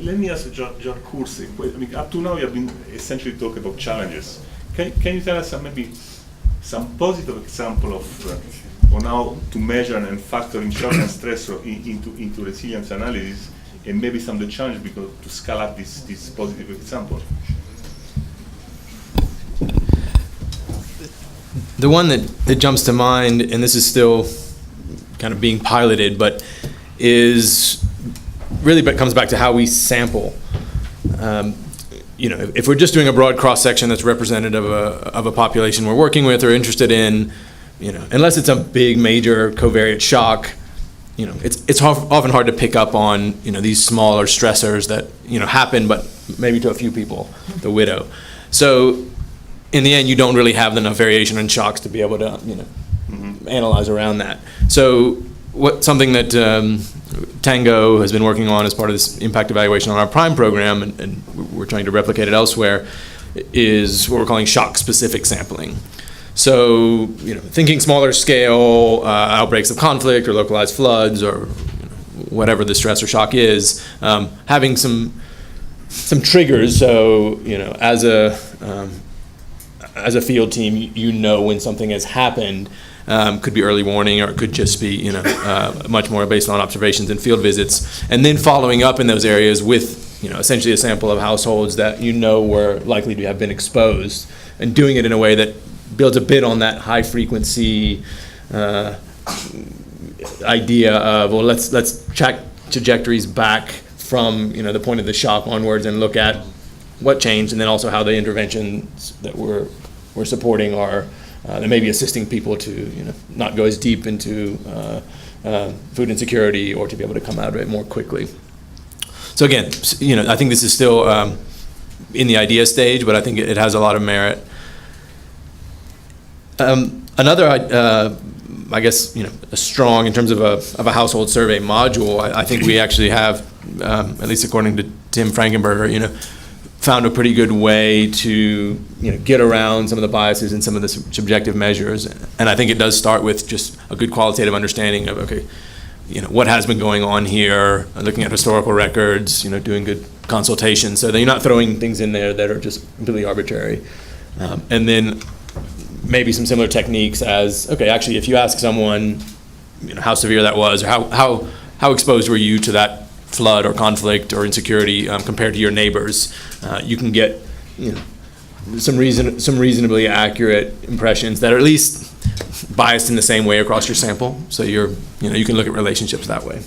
let me ask Jon Kurtz. I mean, up to now you have been essentially talking about challenges. Can you tell us maybe some positive example of on how to measure and factor in shock and stress into resilience analysis, and maybe some of the challenges because to scale up this positive example? The one that jumps to mind, and this is still kind of being piloted, but comes back to how we sample. If we're just doing a broad cross section that's representative of a population we're working with or interested in, unless it's a big major covariate shock, it's often hard to pick up on these smaller stressors that happen, but maybe to a few people, the widow. So in the end, you don't really have enough variation in shocks to be able to analyze around that. So something that Tango has been working on as part of this impact evaluation on our PRIME program, and we're trying to replicate it elsewhere, is what we're calling shock-specific sampling. So, thinking smaller scale, outbreaks of conflict or localized floods or whatever the stress or shock is, having some triggers. So, as a field team, when something has happened. Could be early warning, or it could just be much more based on observations and field visits, and then following up in those areas with essentially a sample of households that were likely to have been exposed, and doing it in a way that builds a bit on that high frequency idea of, well, let's check trajectories back from the point of the shock onwards and look at what changed, and then also how the interventions that we're supporting are that may be assisting people to not go as deep into food insecurity, or to be able to come out of it more quickly. So again, I think this is still in the idea stage, but I think it has a lot of merit. Another, I guess, a strong, in terms of a household survey module, I think we actually have, at least according to Tim Frankenberger, found a pretty good way to get around some of the biases and some of the subjective measures. And I think it does start with just a good qualitative understanding of, what has been going on here, looking at historical records, doing good consultation, so that you're not throwing things in there that are just completely arbitrary. And then maybe some similar techniques as, actually, if you ask someone how severe that was, or how exposed were you to that flood or conflict or insecurity compared to your neighbors, you can get some reasonably accurate impressions that are at least biased in the same way across your sample. So you can look at relationships that way.